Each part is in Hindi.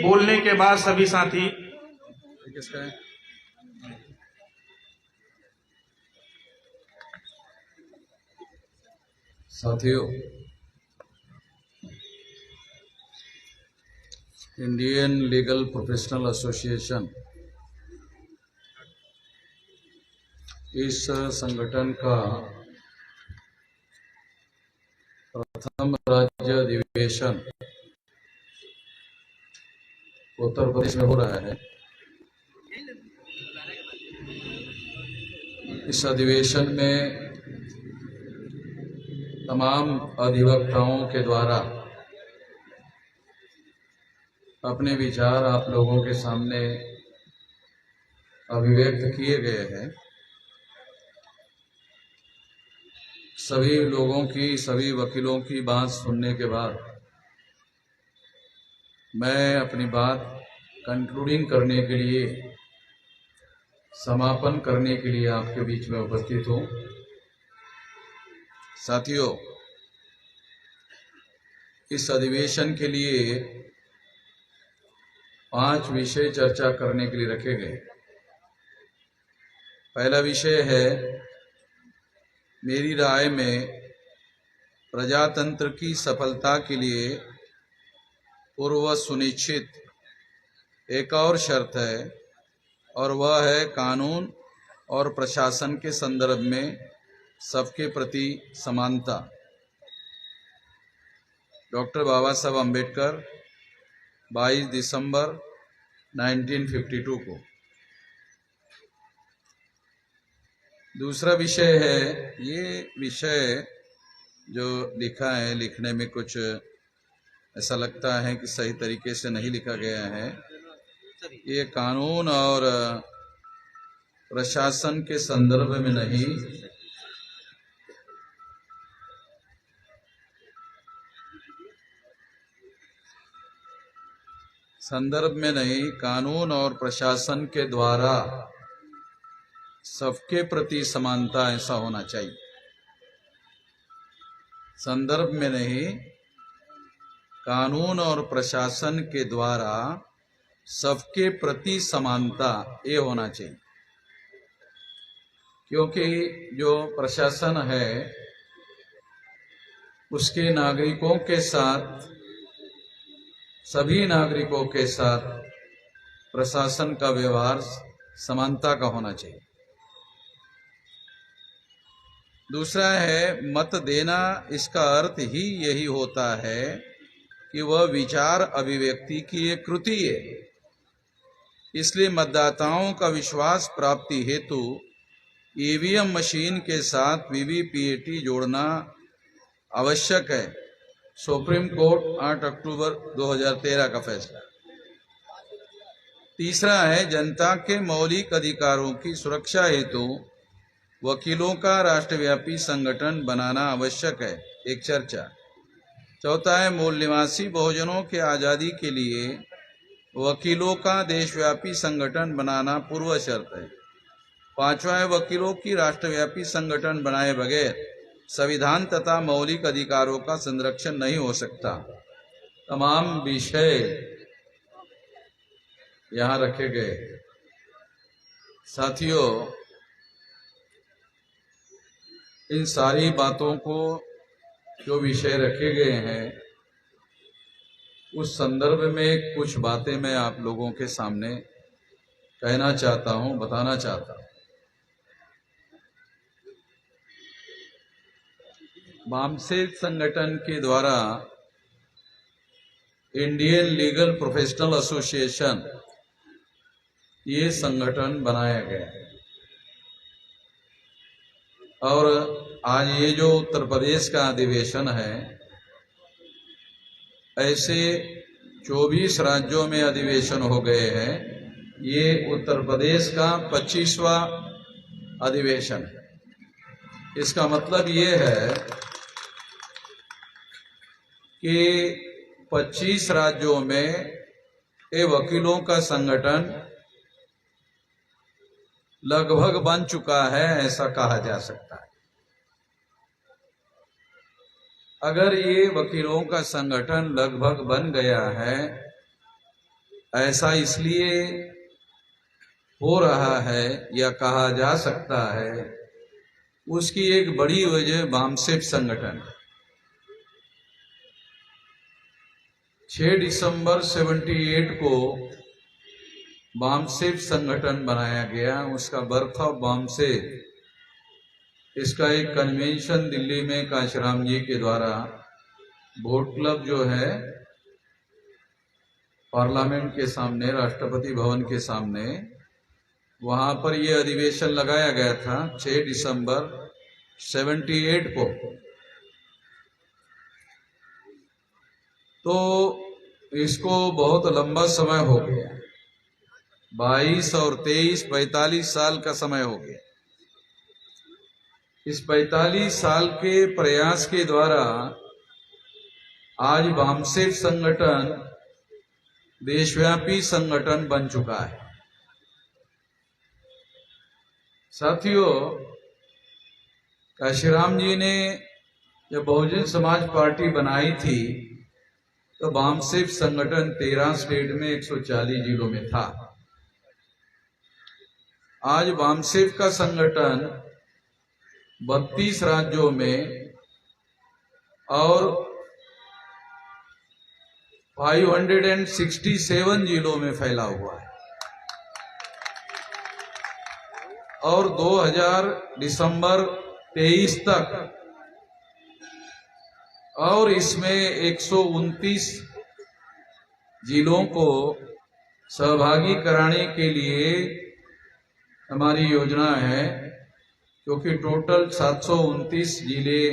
बोलने के बाद सभी साथी किसका है? साथियों, इंडियन लीगल प्रोफेशनल एसोसिएशन इस संगठन का प्रथम राज्य अधिवेशन उत्तर प्रदेश में हो रहा है। इस अधिवेशन में तमाम अधिवक्ताओं के द्वारा अपने विचार आप लोगों के सामने अभिव्यक्त किए गए हैं। सभी लोगों की, सभी वकीलों की बात सुनने के बाद मैं अपनी बात कंक्लूडिंग करने के लिए, समापन करने के लिए आपके बीच में उपस्थित हूँ। साथियों, इस अधिवेशन के लिए 5 विषय चर्चा करने के लिए रखे गए। पहला विषय है, मेरी राय में प्रजातंत्र की सफलता के लिए पूर्व सुनिश्चित एक और शर्त है, और वह है कानून और प्रशासन के संदर्भ में सबके प्रति समानता। डॉक्टर बाबा साहब अम्बेडकर 22 दिसंबर 1952 को। दूसरा विषय है, ये विषय जो लिखा है, लिखने में कुछ ऐसा लगता है कि सही तरीके से नहीं लिखा गया है। ये कानून और प्रशासन के संदर्भ में नहीं, कानून और प्रशासन के द्वारा सबके प्रति समानता, ऐसा होना चाहिए। संदर्भ में नहीं, कानून और प्रशासन के द्वारा सबके प्रति समानता, ये होना चाहिए। क्योंकि जो प्रशासन है उसके नागरिकों के साथ, सभी नागरिकों के साथ प्रशासन का व्यवहार समानता का होना चाहिए। दूसरा है, मत देना, इसका अर्थ ही यही होता है कि वह विचार अभिव्यक्ति की एक कृति है। इसलिए मतदाताओं का विश्वास प्राप्ति हेतु ईवीएम मशीन के साथ वीवीपीएटी जोड़ना आवश्यक है। सुप्रीम कोर्ट 8 अक्टूबर 2013 का फैसला। तीसरा है, जनता के मौलिक अधिकारों की सुरक्षा हेतु वकीलों का राष्ट्रव्यापी संगठन बनाना आवश्यक है, एक चर्चा। चौथा है, मूल निवासी बहुजनों के आज़ादी के लिए वकीलों का देशव्यापी संगठन बनाना पूर्व शर्त है। पांचवा है, वकीलों की राष्ट्रव्यापी संगठन बनाए बगैर संविधान तथा मौलिक अधिकारों का संरक्षण नहीं हो सकता। तमाम विषय यहाँ रखे गए। साथियों, इन सारी बातों को, जो विषय रखे गए हैं, उस संदर्भ में कुछ बातें मैं आप लोगों के सामने कहना चाहता हूं, बताना चाहता हूं। बामसेल संगठन के द्वारा इंडियन लीगल प्रोफेशनल एसोसिएशन, ये संगठन बनाया गया है। और आज ये जो उत्तर प्रदेश का अधिवेशन है, ऐसे 24 राज्यों में अधिवेशन हो गए हैं। ये उत्तर प्रदेश का 25वां अधिवेशन है। इसका मतलब ये है कि 25 राज्यों में ये वकीलों का संगठन लगभग बन चुका है, ऐसा कहा जा सकता है। अगर ये वकीलों का संगठन लगभग बन गया है ऐसा इसलिए हो रहा है या कहा जा सकता है, उसकी एक बड़ी वजह बामसेफ संगठन है। 6 दिसंबर 78 को बामसेफ संगठन बनाया गया, उसका बर्थ ऑफ बामसेफ। इसका एक कन्वेंशन दिल्ली में काशीराम जी के द्वारा वोट क्लब जो है पार्लियामेंट के सामने, राष्ट्रपति भवन के सामने, वहां पर यह अधिवेशन लगाया गया था 6 दिसंबर 78 को। तो इसको बहुत लंबा समय हो गया, 22 और 23 45 साल का समय हो गया। इस 45 साल के प्रयास के द्वारा आज बामसेफ संगठन देशव्यापी संगठन बन चुका है। साथियों, काशीराम जी ने जब बहुजन समाज पार्टी बनाई थी तो बामसेफ संगठन 13 स्टेट में 140 जिलों में था। आज बामसेफ का संगठन 32 राज्यों में और 567 जिलों में फैला हुआ है और 2000 दिसंबर 23 तक और इसमें 129 जिलों को सहभागी कराने के लिए हमारी योजना है, क्योंकि टोटल 729 जिले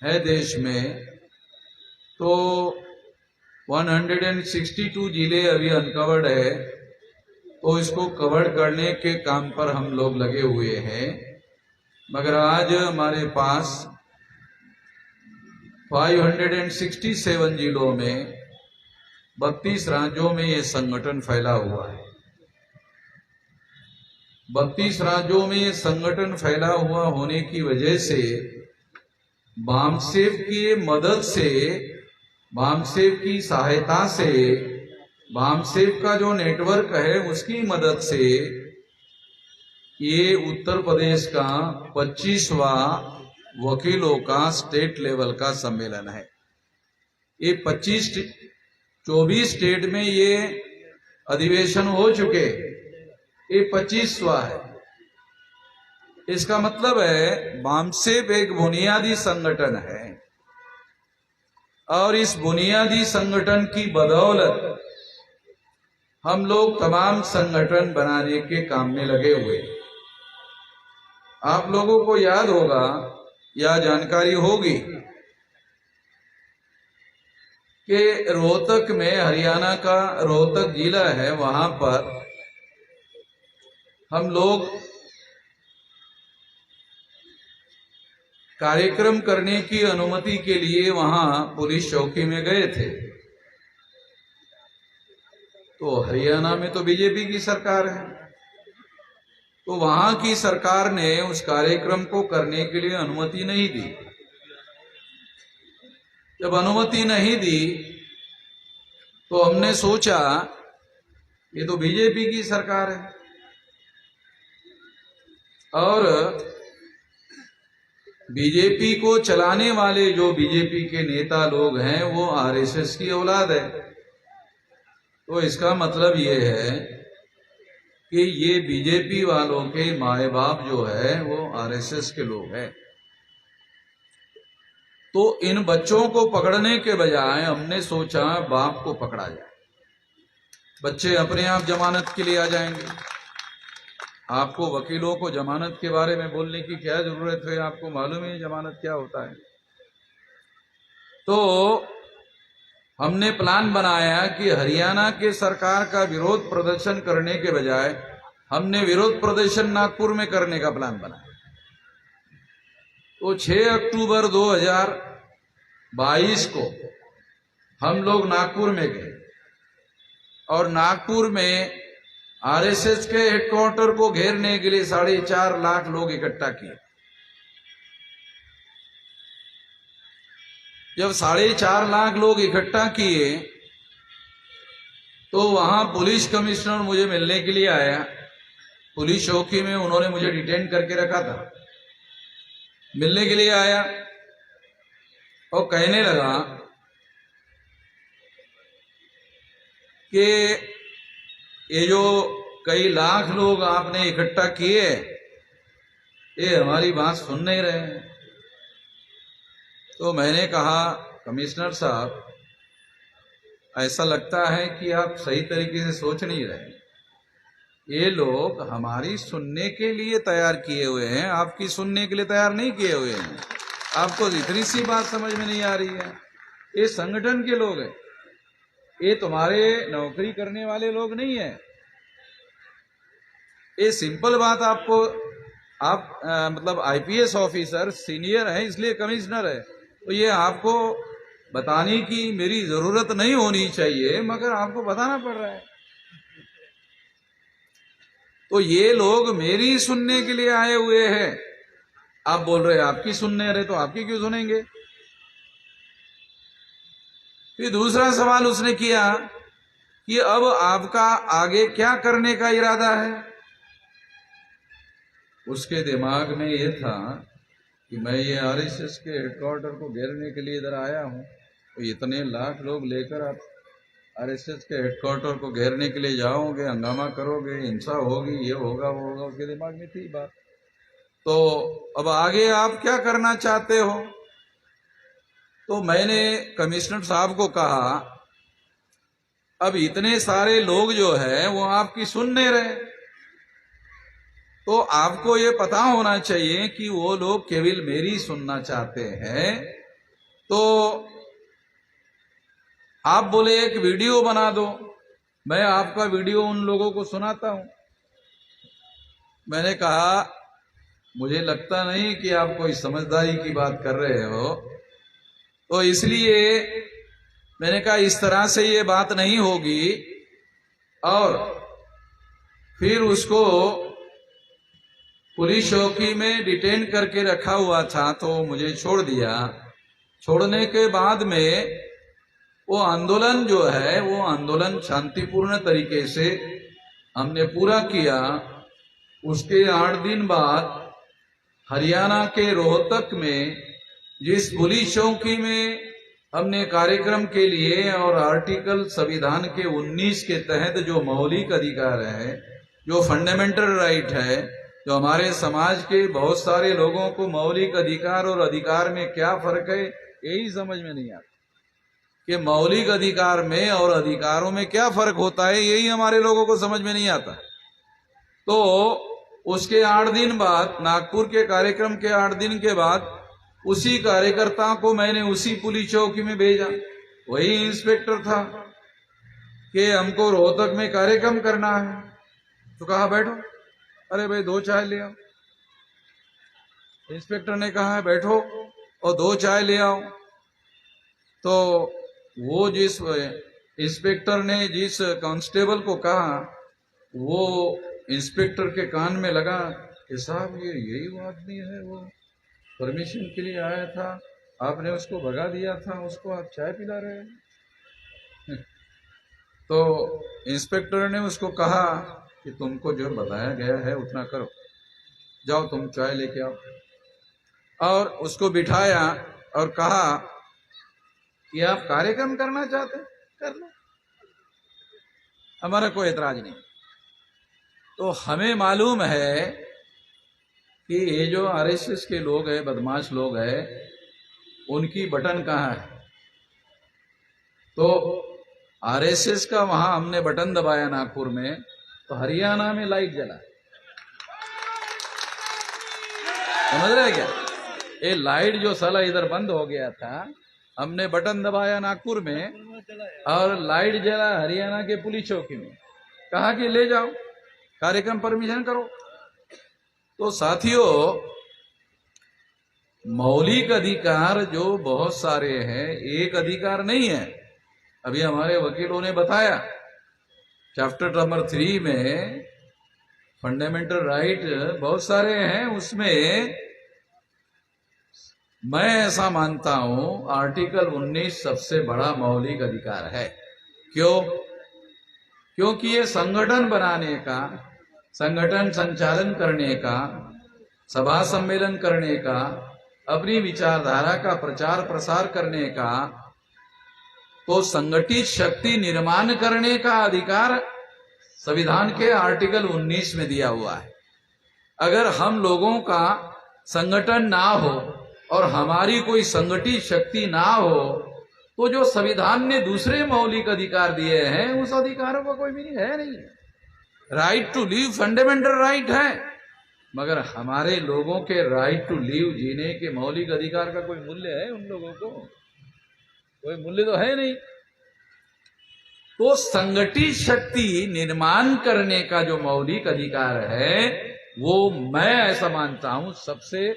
है देश में। तो 162 जिले अभी अनकवर्ड है, तो इसको कवर करने के काम पर हम लोग लगे हुए हैं। मगर आज हमारे पास 567 जिलों में 32 राज्यों में ये संगठन फैला हुआ है। 32 राज्यों में ये संगठन फैला हुआ होने की वजह से बामसेफ की मदद से, बामसेफ की सहायता से, बामसेफ का जो नेटवर्क है उसकी मदद से ये उत्तर प्रदेश का 25वां वकीलों का स्टेट लेवल का सम्मेलन है। ये 24 स्टेट में ये अधिवेशन हो चुके, ये 25वां है। इसका मतलब है बामसेफ एक बुनियादी संगठन है और इस बुनियादी संगठन की बदौलत हम लोग तमाम संगठन बनाने के काम में लगे हुए। आप लोगों को याद होगा या जानकारी होगी कि रोहतक में, हरियाणा का रोहतक जिला है, वहां पर हम लोग कार्यक्रम करने की अनुमति के लिए वहां पुलिस चौकी में गए थे। तो हरियाणा में तो बीजेपी की सरकार है, तो वहां की सरकार ने उस कार्यक्रम को करने के लिए अनुमति नहीं दी। जब अनुमति नहीं दी तो हमने सोचा ये तो बीजेपी की सरकार है और बीजेपी को चलाने वाले जो बीजेपी के नेता लोग हैं वो आरएसएस की औलाद है। तो इसका मतलब ये है कि ये बीजेपी वालों के माए बाप जो है वो आरएसएस के लोग हैं। तो इन बच्चों को पकड़ने के बजाय हमने सोचा बाप को पकड़ा जाए, बच्चे अपने आप जमानत के लिए आ जाएंगे। आपको वकीलों को जमानत के बारे में बोलने की क्या जरूरत है, आपको मालूम है जमानत क्या होता है। तो हमने प्लान बनाया कि हरियाणा के सरकार का विरोध प्रदर्शन करने के बजाय हमने विरोध प्रदर्शन नागपुर में करने का प्लान बनाया। तो 6 अक्टूबर 2022 को हम लोग नागपुर में गए और नागपुर में आरएसएस के हेडक्वार्टर को घेरने के लिए 4.5 लाख लोग इकट्ठा किए। जब 4.5 लाख लोग इकट्ठा किए तो वहां पुलिस कमिश्नर मुझे मिलने के लिए आया। पुलिस चौकी में उन्होंने मुझे डिटेन करके रखा था। मिलने के लिए आया और कहने लगा कि ये जो कई लाख लोग आपने इकट्ठा किए, ये हमारी बात सुन नहीं रहे हैं। तो मैंने कहा, कमिश्नर साहब, ऐसा लगता है कि आप सही तरीके से सोच नहीं रहे। ये लोग हमारी सुनने के लिए तैयार किए हुए हैं, आपकी सुनने के लिए तैयार नहीं किए हुए हैं। आपको इतनी सी बात समझ में नहीं आ रही है। ये संगठन के लोग हैं, ये तुम्हारे नौकरी करने वाले लोग नहीं है। ये सिंपल बात आपको, आप मतलब आईपीएस ऑफिसर सीनियर है इसलिए कमिश्नर है, तो ये आपको बताने की मेरी जरूरत नहीं होनी चाहिए, मगर आपको बताना पड़ रहा है। तो ये लोग मेरी सुनने के लिए आए हुए हैं। आप बोल रहे हैं आपकी सुनने रहे, तो आपकी क्यों सुनेंगे? फिर दूसरा सवाल उसने किया कि अब आपका आगे क्या करने का इरादा है। उसके दिमाग में ये था कि मैं ये आरएसएस के हेडक्वार्टर को घेरने के लिए इधर आया हूं, तो इतने लाख लोग लेकर आप आरएसएस के हेडक्वार्टर को घेरने के लिए जाओगे, हंगामा करोगे, हिंसा होगी, ये होगा वो होगा, उसके दिमाग में थी बात। तो अब आगे आप क्या करना चाहते हो? तो मैंने कमिश्नर साहब को कहा, अब इतने सारे लोग जो है वो आपकी सुन नहीं रहे, तो आपको ये पता होना चाहिए कि वो लोग केवल मेरी सुनना चाहते हैं। तो आप बोले एक वीडियो बना दो, मैं आपका वीडियो उन लोगों को सुनाता हूं। मैंने कहा, मुझे लगता नहीं कि आप कोई समझदारी की बात कर रहे हो, तो इसलिए मैंने कहा इस तरह से ये बात नहीं होगी। और फिर उसको पुलिस चौकी में डिटेन करके रखा हुआ था, तो मुझे छोड़ दिया। छोड़ने के बाद में वो आंदोलन जो है, वो आंदोलन शांतिपूर्ण तरीके से हमने पूरा किया। उसके 8 दिन बाद हरियाणा के रोहतक में जिस पुलिस चौकी में हमने कार्यक्रम के लिए और आर्टिकल संविधान के 19 के तहत जो मौलिक अधिकार है, जो फंडामेंटल राइट है, जो हमारे समाज के बहुत सारे लोगों को मौलिक अधिकार और अधिकार में क्या फर्क है यही समझ में नहीं आता, कि मौलिक अधिकार में और अधिकारों में क्या फर्क होता है, यही हमारे लोगों को समझ में नहीं आता। तो उसके 8 दिन बाद, नागपुर के कार्यक्रम के 8 दिन के बाद, उसी कार्यकर्ता को मैंने उसी पुलिस चौकी में भेजा। वही इंस्पेक्टर था कि हमको रोहतक में कार्यक्रम करना है। तो कहा बैठो। अरे भाई 2 चाय ले आओ। इंस्पेक्टर ने कहा बैठो और 2 चाय ले आओ। तो वो जिस इंस्पेक्टर ने जिस कांस्टेबल को कहा, वो इंस्पेक्टर के कान में लगा कि साहब ये यही वो आदमी है, वो परमिशन के लिए आया था, आपने उसको भगा दिया था, उसको आप चाय पिला रहे हैं। तो इंस्पेक्टर ने उसको कहा कि तुमको जो बताया गया है उतना करो, जाओ तुम चाय लेके आओ। और उसको बिठाया और कहा कि आप कार्यक्रम करना चाहते हैं, कर लो, हमारा कोई एतराज नहीं। तो हमें मालूम है कि ये जो आरएसएस के लोग हैं, बदमाश लोग हैं, उनकी बटन कहाँ है। तो आरएसएस का वहां हमने बटन दबाया नागपुर में, तो हरियाणा में लाइट जला। समझ रहे क्या? ये लाइट जो साला इधर बंद हो गया था, हमने बटन दबाया नागपुर में और लाइट जला हरियाणा के पुलिस चौकी में। कहा कि ले जाओ, कार्यक्रम परमिशन करो। तो साथियों, मौलिक अधिकार जो बहुत सारे हैं, एक अधिकार नहीं है। अभी हमारे वकीलों ने बताया, चैप्टर नंबर 3 में फंडामेंटल राइट बहुत सारे हैं, उसमें मैं ऐसा मानता हूं आर्टिकल 19 सबसे बड़ा मौलिक अधिकार है। क्यों? क्योंकि ये संगठन बनाने का, संगठन संचालन करने का, सभा सम्मेलन करने का, अपनी विचारधारा का प्रचार प्रसार करने का, तो संगठित शक्ति निर्माण करने का अधिकार संविधान के आर्टिकल 19 में दिया हुआ है। अगर हम लोगों का संगठन ना हो और हमारी कोई संगठित शक्ति ना हो, तो जो संविधान ने दूसरे मौलिक अधिकार दिए हैं उस अधिकारों का कोई मीनिंग है नहीं। Right to live fundamental right है, मगर हमारे लोगों के राइट टू लिव, जीने के मौलिक अधिकार का कोई मूल्य है? उन लोगों को कोई मूल्य तो है नहीं। तो संगठित शक्ति निर्माण करने का जो मौलिक अधिकार है, वो मैं ऐसा मानता हूं सबसे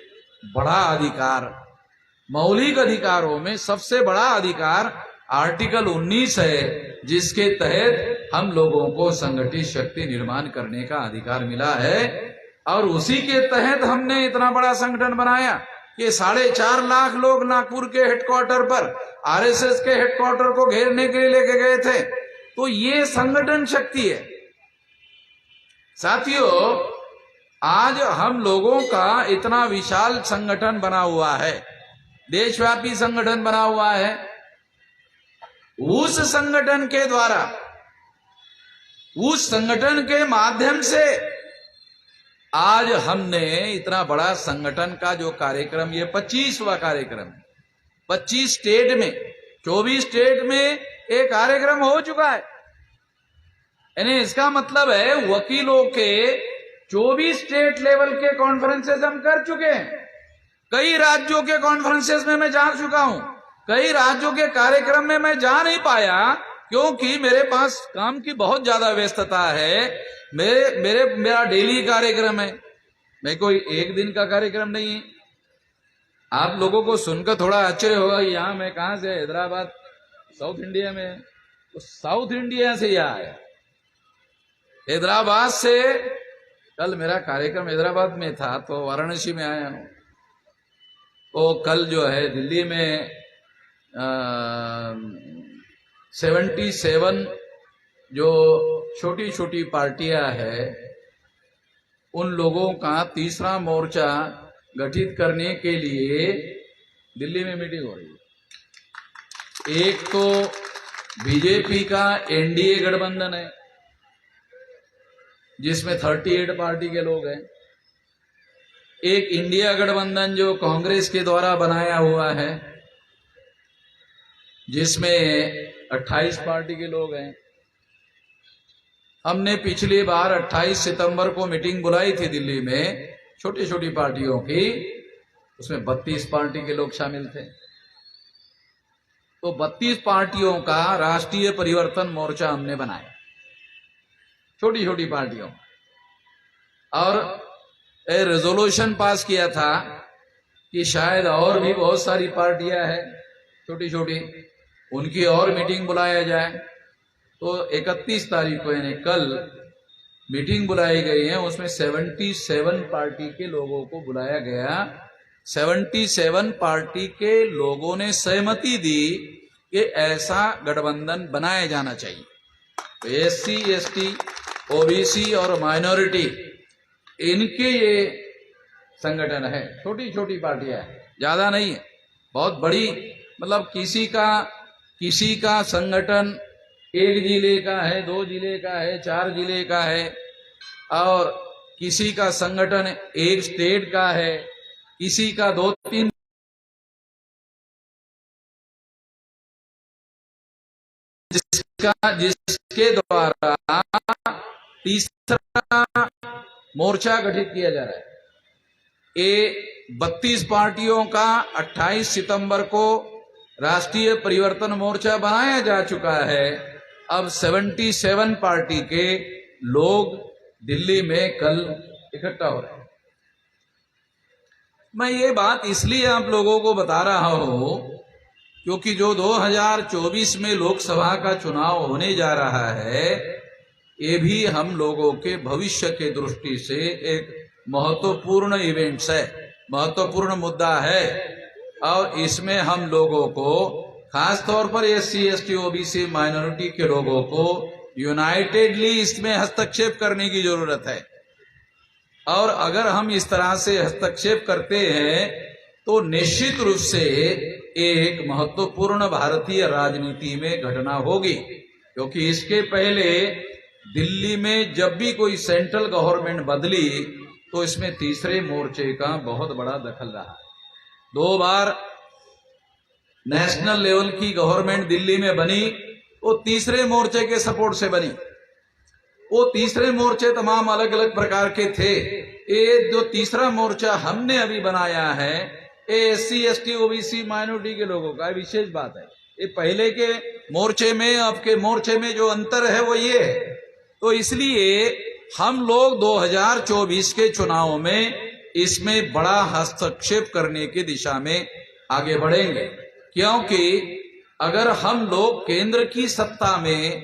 बड़ा अधिकार, मौलिक अधिकारों में सबसे बड़ा अधिकार आर्टिकल 19 है, जिसके तहत हम लोगों को संगठित शक्ति निर्माण करने का अधिकार मिला है। और उसी के तहत हमने इतना बड़ा संगठन बनाया कि 4.5 लाख लोग नागपुर के हेडक्वार्टर पर आरएसएस के हेडक्वार्टर को घेरने के लिए लेके गए थे। तो ये संगठन शक्ति है। साथियों, आज हम लोगों का इतना विशाल संगठन बना हुआ है, देशव्यापी संगठन बना हुआ है। उस संगठन के द्वारा, उस संगठन के माध्यम से आज हमने इतना बड़ा संगठन का जो कार्यक्रम, ये 25वां कार्यक्रम, 25 स्टेट में, 24 स्टेट में एक कार्यक्रम हो चुका है। यानी इसका मतलब है वकीलों के 24 स्टेट लेवल के कॉन्फ्रेंसेस हम कर चुके हैं। कई राज्यों के कॉन्फ्रेंसेस में मैं जा चुका हूं, कई राज्यों के कार्यक्रम में मैं जा नहीं पाया क्योंकि मेरे पास काम की बहुत ज्यादा व्यस्तता है। मेरा डेली कार्यक्रम है, मैं कोई एक दिन का कार्यक्रम नहीं है। आप लोगों को सुनकर थोड़ा आश्चर्य होगा, यहाँ मैं कहां से, हैदराबाद, साउथ इंडिया में। तो साउथ इंडिया से यहाँ आया, हैदराबाद से। कल मेरा कार्यक्रम हैदराबाद में था तो वाराणसी में आया हूं। तो कल जो है दिल्ली में 77 जो छोटी छोटी पार्टियां हैं, उन लोगों का तीसरा मोर्चा गठित करने के लिए दिल्ली में मीटिंग हो रही है। एक तो बीजेपी का एनडीए गठबंधन है, जिसमें 38 पार्टी के लोग हैं। एक इंडिया गठबंधन जो कांग्रेस के द्वारा बनाया हुआ है, जिसमें 28 पार्टी के लोग हैं। हमने पिछली बार 28 सितंबर को मीटिंग बुलाई थी दिल्ली में छोटी छोटी पार्टियों की, उसमें 32 पार्टी के लोग शामिल थे। तो 32 पार्टियों का राष्ट्रीय परिवर्तन मोर्चा हमने बनाया, छोटी छोटी पार्टियों, और रेजोल्यूशन पास किया था कि शायद और भी बहुत सारी पार्टियां हैं छोटी छोटी, उनकी और मीटिंग बुलाया जाए। तो 31 तारीख को यानी कल मीटिंग बुलाई गई है, उसमें 77 पार्टी के लोगों को बुलाया गया। 77 पार्टी के लोगों ने सहमति दी कि ऐसा गठबंधन बनाया जाना चाहिए। तो SC, ST, OBC और माइनॉरिटी, इनके ये संगठन है। छोटी छोटी पार्टियां है, ज्यादा नहीं है, बहुत बड़ी, मतलब किसी का संगठन 1 जिले का है, 2 जिले का है, 4 जिले का है, और किसी का संगठन 1 स्टेट का है, किसी का 2-3, जिसके द्वारा तीसरा मोर्चा गठित किया जा रहा है। ये 32 पार्टियों का 28 सितंबर को राष्ट्रीय परिवर्तन मोर्चा बनाया जा चुका है। अब 77 पार्टी के लोग दिल्ली में कल इकट्ठा हो रहे हैं। मैं ये बात इसलिए आप लोगों को बता रहा हूं क्योंकि जो 2024 में लोकसभा का चुनाव होने जा रहा है, ये भी हम लोगों के भविष्य के दृष्टि से एक महत्वपूर्ण इवेंट्स है, महत्वपूर्ण मुद्दा है। और इसमें हम लोगों को, खास तौर पर SC, ST, OBC माइनॉरिटी के लोगों को यूनाइटेडली इसमें हस्तक्षेप करने की जरूरत है। और अगर हम इस तरह से हस्तक्षेप करते हैं तो निश्चित रूप से एक महत्वपूर्ण भारतीय राजनीति में घटना होगी, क्योंकि इसके पहले दिल्ली में जब भी कोई सेंट्रल गवर्नमेंट बदली तो इसमें तीसरे मोर्चे का बहुत बड़ा दखल रहा। 2 बार नेशनल लेवल की गवर्नमेंट दिल्ली में बनी, वो तीसरे मोर्चे के सपोर्ट से बनी। वो तीसरे मोर्चे तमाम अलग अलग प्रकार के थे। ये जो तीसरा मोर्चा हमने अभी बनाया है, ये SC ST OBC माइनॉरिटी के लोगों का विशेष बात है। ये पहले के मोर्चे में अब के मोर्चे में जो अंतर है वो ये है। तो इसलिए हम लोग 2024 के चुनाव में इसमें बड़ा हस्तक्षेप करने की दिशा में आगे बढ़ेंगे, क्योंकि अगर हम लोग केंद्र की सत्ता में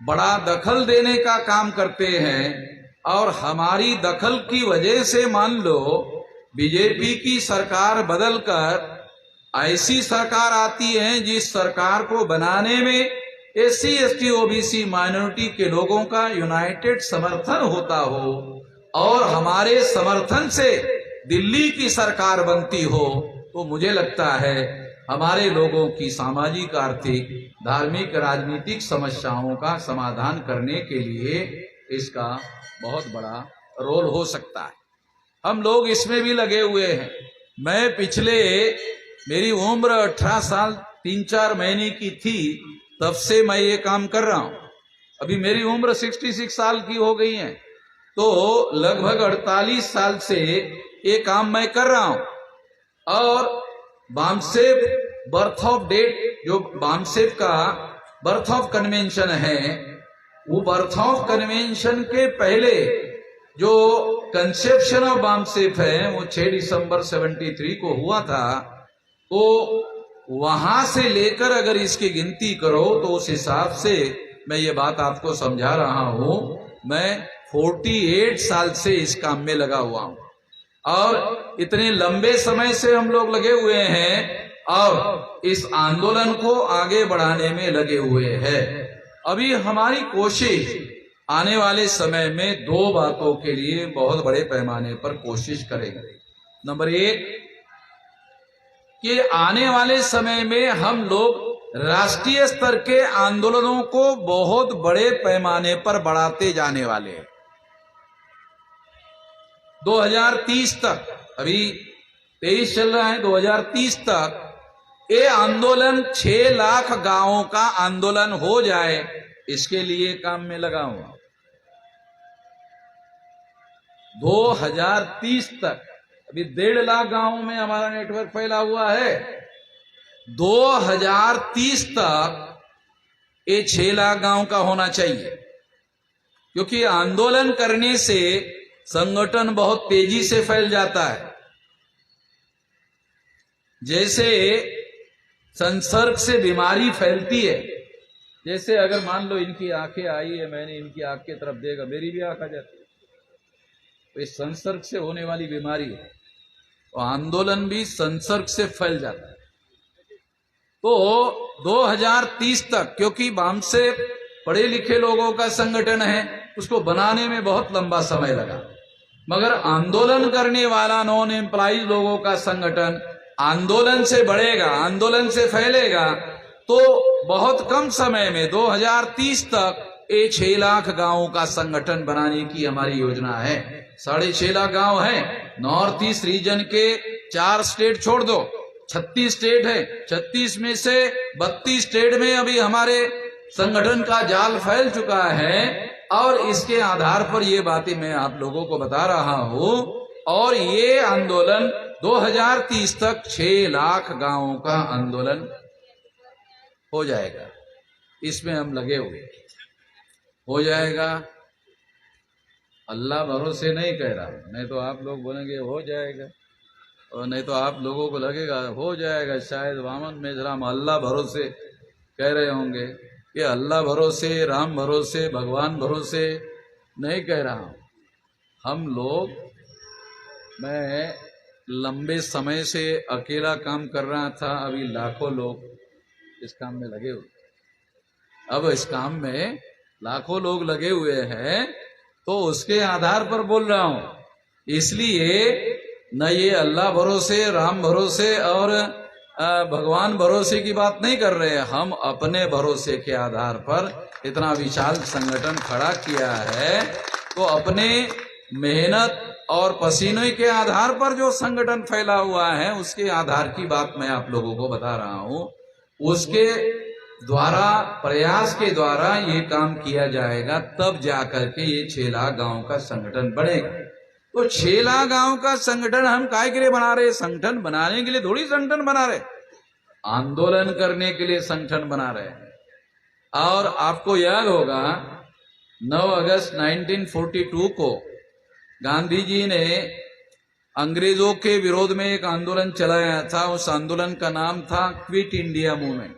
बड़ा दखल देने का काम करते हैं और हमारी दखल की वजह से मान लो बीजेपी की सरकार बदलकर ऐसी सरकार आती है जिस सरकार को बनाने में SC ST OBC माइनॉरिटी के लोगों का यूनाइटेड समर्थन होता हो और हमारे समर्थन से दिल्ली की सरकार बनती हो, तो मुझे लगता है हमारे लोगों की सामाजिक, आर्थिक, धार्मिक, राजनीतिक समस्याओं का समाधान करने के लिए इसका बहुत बड़ा रोल हो सकता है। हम लोग इसमें भी लगे हुए हैं। मैं मेरी उम्र 18 साल 3-4 महीने की थी, तब से मैं ये काम कर रहा हूं। अभी मेरी उम्र 66 साल की हो गई है, तो लगभग 48 साल से ये काम मैं कर रहा हूं। और बामसेफ बर्थ ऑफ डेट, जो बामसेफ का बर्थ ऑफ कन्वेंशन है, वो बर्थ ऑफ कन्वेंशन के पहले जो कंसेप्शन ऑफ बामसेफ है वो 6 दिसंबर 73 को हुआ था। तो वहां से लेकर अगर इसकी गिनती करो तो उस हिसाब से मैं ये बात आपको समझा रहा हूं। मैं 48 साल से इस काम में लगा हुआ हूं और इतने लंबे समय से हम लोग लगे हुए हैं और इस आंदोलन को आगे बढ़ाने में लगे हुए हैं। अभी हमारी कोशिश आने वाले समय में 2 बातों के लिए बहुत बड़े पैमाने पर कोशिश करेंगे। नंबर 1 कि आने वाले समय में हम लोग राष्ट्रीय स्तर के आंदोलनों को बहुत बड़े पैमाने पर बढ़ाते जाने वाले हैं। 2030 तक, अभी 23 चल रहा है, 2030 तक ये आंदोलन 6 लाख गांवों का आंदोलन हो जाए, इसके लिए काम में लगा हुआ। 2030 तक अभी 1.5 लाख गांवों में हमारा नेटवर्क फैला हुआ है। 2030 तक ये 6 लाख गांव का होना चाहिए, क्योंकि आंदोलन करने से संगठन बहुत तेजी से फैल जाता है। जैसे संसर्ग से बीमारी फैलती है, जैसे अगर मान लो इनकी आंखें आई है, मैंने इनकी आंख की तरफ देखा, मेरी भी आंख आ जाती है, तो ये संसर्ग से होने वाली बीमारी है। तो आंदोलन भी संसर्ग से फैल जाता है। तो 2030 तक, क्योंकि बामसेफ पढ़े लिखे लोगों का संगठन है, उसको बनाने में बहुत लंबा समय लगा, मगर आंदोलन करने वाला नॉन एम्प्लॉइज लोगों का संगठन आंदोलन से बढ़ेगा, आंदोलन से फैलेगा, तो बहुत कम समय में 2030 तक 6 लाख गांवों का संगठन बनाने की हमारी योजना है। 6.5 लाख गांव है। नॉर्थ ईस्ट रीजन के 4 स्टेट छोड़ दो, 36 स्टेट है। 36 में से 32 स्टेट में अभी हमारे संगठन का जाल फैल चुका है और इसके आधार पर ये बातें मैं आप लोगों को बता रहा हूं। और ये आंदोलन 2030 तक 6 लाख गांवों का आंदोलन हो जाएगा। इसमें हम लगे हुए, हो जाएगा। अल्लाह भरोसे नहीं कह रहा, नहीं तो आप लोग बोलेंगे हो जाएगा, और नहीं तो आप लोगों को लगेगा हो जाएगा। शायद वामन मेजराम अल्लाह भरोसे कह रहे होंगे, कि अल्लाह भरोसे, राम भरोसे, भगवान भरोसे नहीं कह रहा हूं। हम लोग, मैं लंबे समय से अकेला काम कर रहा था, अभी लाखों लोग इस काम में लगे हुए। अब इस काम में लाखों लोग लगे हुए हैं, तो उसके आधार पर बोल रहा हूं। इसलिए न ये अल्लाह भरोसे, राम भरोसे और भगवान भरोसे की बात नहीं कर रहे हैं। हम अपने भरोसे के आधार पर इतना विशाल संगठन खड़ा किया है, तो अपने मेहनत और पसीने के आधार पर जो संगठन फैला हुआ है, उसके आधार की बात मैं आप लोगों को बता रहा हूं। उसके द्वारा, प्रयास के द्वारा ये काम किया जाएगा, तब जाकर के ये 6 लाख गांव का संगठन बनेगा। तो 6 लाख गांव का संगठन हम काय के लिए बना रहे? संगठन बनाने के लिए थोड़ी संगठन बना रहे, आंदोलन करने के लिए संगठन बना रहे हैं। और आपको याद होगा 9 अगस्त 1942 को गांधी जी ने अंग्रेजों के विरोध में एक आंदोलन चलाया था। उस आंदोलन का नाम था क्विट इंडिया मूवमेंट।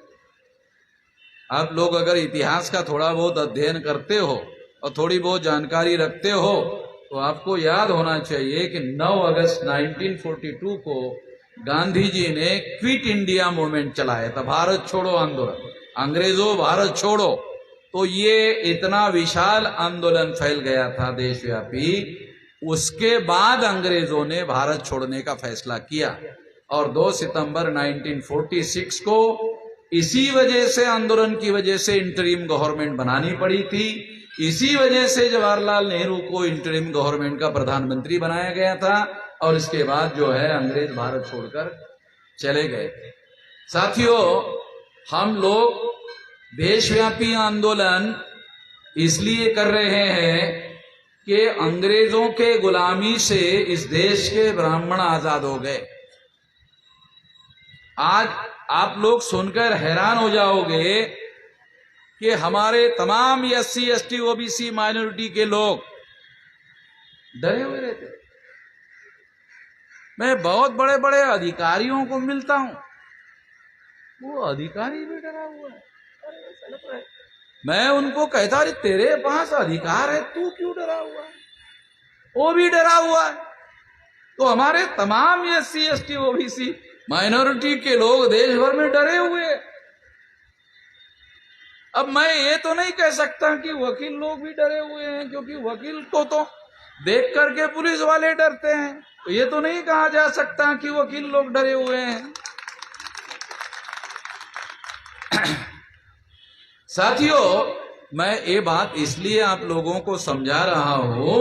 आप लोग अगर इतिहास का थोड़ा बहुत अध्ययन करते हो और थोड़ी बहुत जानकारी रखते हो, तो आपको याद होना चाहिए कि 9 अगस्त 1942 को गांधी जी ने क्विट इंडिया मूवमेंट चलाया था, भारत छोड़ो आंदोलन, अंग्रेजों भारत छोड़ो। तो ये इतना विशाल आंदोलन फैल गया था देशव्यापी। उसके बाद अंग्रेजों ने भारत छोड़ने का फैसला किया और 2 सितंबर 1946 को इसी वजह से, आंदोलन की वजह से इंटरिम गवर्नमेंट बनानी पड़ी थी। इसी वजह से जवाहरलाल नेहरू को इंटरिम गवर्नमेंट का प्रधानमंत्री बनाया गया था और इसके बाद जो है अंग्रेज भारत छोड़कर चले गए थे। साथियों, हम लोग देशव्यापी आंदोलन इसलिए कर रहे हैं कि अंग्रेजों के गुलामी से इस देश के ब्राह्मण आजाद हो गए। आज आप लोग सुनकर हैरान हो जाओगे कि हमारे तमाम SC ST OBC माइनॉरिटी के लोग डरे हुए रहते। मैं बहुत बड़े बड़े अधिकारियों को मिलता हूं, वो अधिकारी भी डरा हुआ है। मैं उनको कहता, अरे तेरे पास अधिकार है, तू क्यों डरा हुआ है? वो भी डरा हुआ है। तो हमारे तमाम SC ST OBC माइनॉरिटी के लोग देश भर में डरे हुए। अब मैं ये तो नहीं कह सकता कि वकील लोग भी डरे हुए हैं, क्योंकि वकील को तो देख करके पुलिस वाले डरते हैं। तो ये तो नहीं कहा जा सकता कि वकील लोग डरे हुए हैं। साथियों, मैं ये बात इसलिए आप लोगों को समझा रहा हूं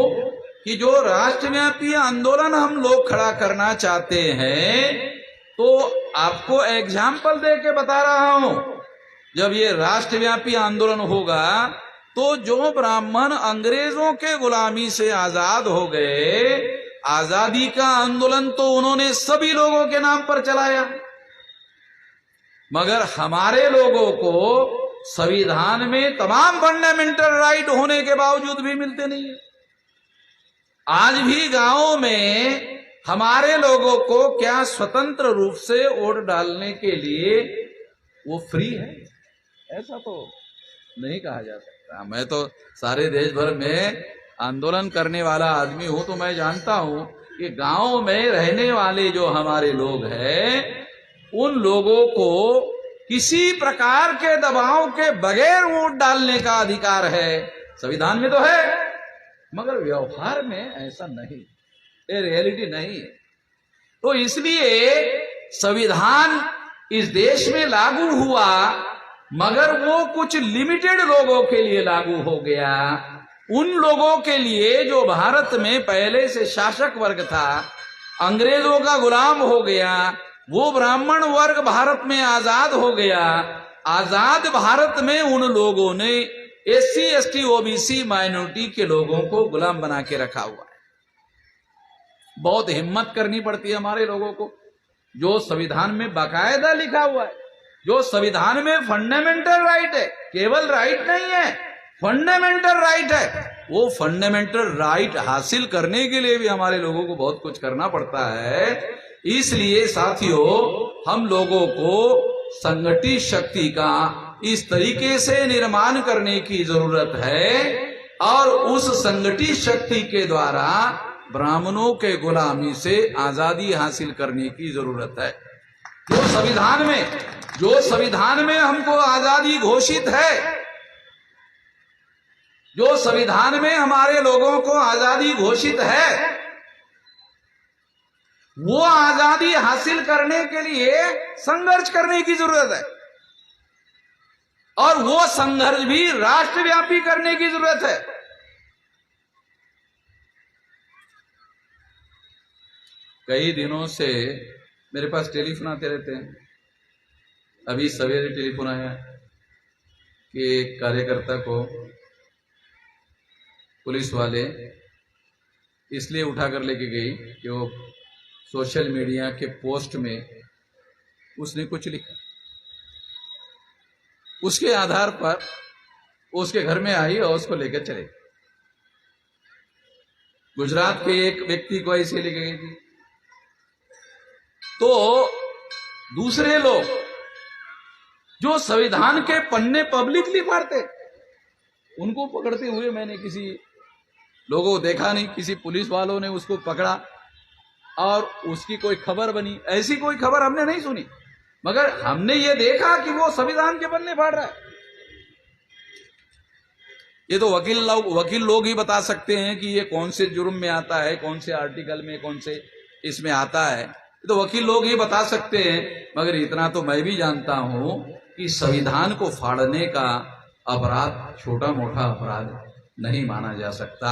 कि जो राष्ट्रव्यापी आंदोलन हम लोग खड़ा करना चाहते हैं, तो आपको एग्जाम्पल दे के बता रहा हूं। जब ये राष्ट्रव्यापी आंदोलन होगा, तो जो ब्राह्मण अंग्रेजों के गुलामी से आजाद हो गए, आजादी का आंदोलन तो उन्होंने सभी लोगों के नाम पर चलाया, मगर हमारे लोगों को संविधान में तमाम फंडामेंटल राइट होने के बावजूद भी मिलते नहीं है। आज भी गांवों में हमारे लोगों को क्या स्वतंत्र रूप से वोट डालने के लिए वो फ्री है? ऐसा तो नहीं कहा जा सकता। मैं तो सारे देश भर में आंदोलन करने वाला आदमी हूं, तो मैं जानता हूं कि गांव में रहने वाले जो हमारे लोग हैं, उन लोगों को किसी प्रकार के दबाव के बगैर वोट डालने का अधिकार है। संविधान में तो है, मगर व्यवहार में ऐसा नहीं, ये रियलिटी नहीं है। तो इसलिए संविधान इस देश में लागू हुआ, मगर वो कुछ लिमिटेड लोगों के लिए लागू हो गया। उन लोगों के लिए जो भारत में पहले से शासक वर्ग था, अंग्रेजों का गुलाम हो गया, वो ब्राह्मण वर्ग भारत में आजाद हो गया। आजाद भारत में उन लोगों ने SC ST OBC माइनॉरिटी के लोगों को गुलाम बना के रखा हुआ है। बहुत हिम्मत करनी पड़ती है हमारे लोगों को। जो संविधान में बाकायदा लिखा हुआ है, जो संविधान में फंडामेंटल राइट है, केवल राइट नहीं है, फंडामेंटल राइट है, वो फंडामेंटल राइट हासिल करने के लिए भी हमारे लोगों को बहुत कुछ करना पड़ता है। इसलिए साथियों, हम लोगों को संगठित शक्ति का इस तरीके से निर्माण करने की जरूरत है और उस संगठित शक्ति के द्वारा ब्राह्मणों के गुलामी से आजादी हासिल करने की जरूरत है। जो संविधान में हमको आजादी घोषित है, जो संविधान में हमारे लोगों को आजादी घोषित है, वो आजादी हासिल करने के लिए संघर्ष करने की जरूरत है, और वो संघर्ष भी राष्ट्रव्यापी करने की जरूरत है। कई दिनों से मेरे पास टेलीफोन आते रहते हैं। अभी सवेरे टेलीफोन आया कि एक कार्यकर्ता को पुलिस वाले इसलिए उठाकर लेके गई कि वो सोशल मीडिया के पोस्ट में उसने कुछ लिखा, उसके आधार पर उसके घर में आई और उसको लेकर चले। गुजरात के एक व्यक्ति को ऐसे लेके गई थी, तो दूसरे लोग जो संविधान के पन्ने पब्लिकली पढ़ते, उनको पकड़ते हुए मैंने किसी लोगों को देखा नहीं। किसी पुलिस वालों ने उसको पकड़ा और उसकी कोई खबर बनी, ऐसी कोई खबर हमने नहीं सुनी, मगर हमने ये देखा कि वो संविधान के पन्ने पढ़ रहा है। ये तो वकील लोग ही बता सकते हैं कि ये कौन से जुर्म में आता है, कौन से आर्टिकल में, कौन से इसमें आता है, तो वकील लोग ही बता सकते हैं। मगर इतना तो मैं भी जानता हूं कि संविधान को फाड़ने का अपराध छोटा मोटा अपराध नहीं माना जा सकता।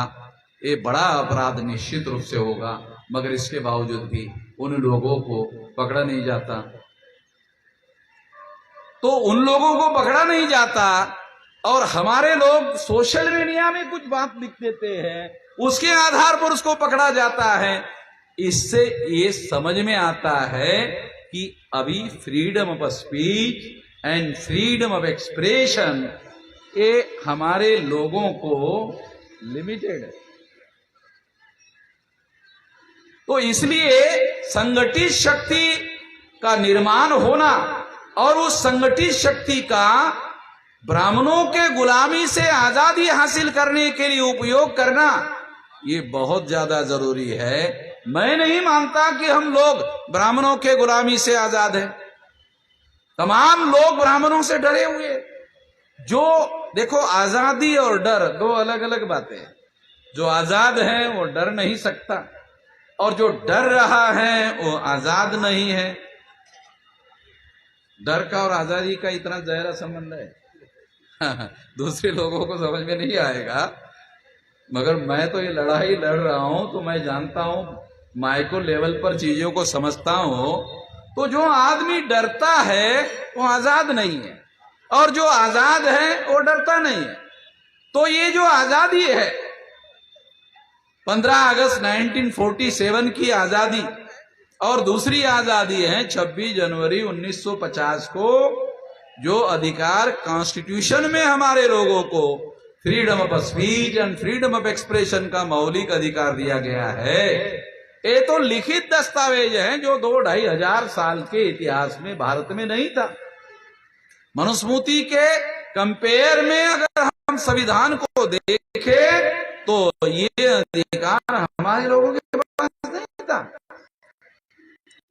ये बड़ा अपराध निश्चित रूप से होगा, मगर इसके बावजूद भी उन लोगों को पकड़ा नहीं जाता। तो उन लोगों को पकड़ा नहीं जाता और हमारे लोग सोशल मीडिया में कुछ बात लिख देते हैं, उसके आधार पर उसको पकड़ा जाता है। इससे ये समझ में आता है कि अभी freedom of speech and freedom of expression ये हमारे लोगों को लिमिटेड है। तो इसलिए संगठित शक्ति का निर्माण होना और उस संगठित शक्ति का ब्राह्मणों के गुलामी से आजादी हासिल करने के लिए उपयोग करना, ये बहुत ज्यादा जरूरी है। मैं नहीं मानता कि हम लोग ब्राह्मणों के गुलामी से आजाद हैं। तमाम लोग ब्राह्मणों से डरे हुए। जो देखो, आजादी और डर दो अलग अलग बातें हैं। जो आजाद है वो डर नहीं सकता, और जो डर रहा है वो आजाद नहीं है। डर का और आजादी का इतना गहरा संबंध है दूसरे लोगों को समझ में नहीं आएगा, मगर मैं तो ये लड़ाई लड़ रहा हूं तो मैं जानता हूं, माइक्रो लेवल पर चीजों को समझता हूं। तो जो आदमी डरता है वो आजाद नहीं है, और जो आजाद है वो डरता नहीं है। तो ये जो आजादी है 15 अगस्त 1947 की आजादी, और दूसरी आजादी है 26 जनवरी 1950 को जो अधिकार कॉन्स्टिट्यूशन में हमारे लोगों को freedom of speech and freedom of expression का मौलिक अधिकार दिया गया है। ये तो लिखित दस्तावेज है जो 2-2.5 हजार साल के इतिहास में भारत में नहीं था। मनुस्मृति के कंपेयर में अगर हम संविधान को देखें तो ये अधिकार हमारे लोगों के पास नहीं था।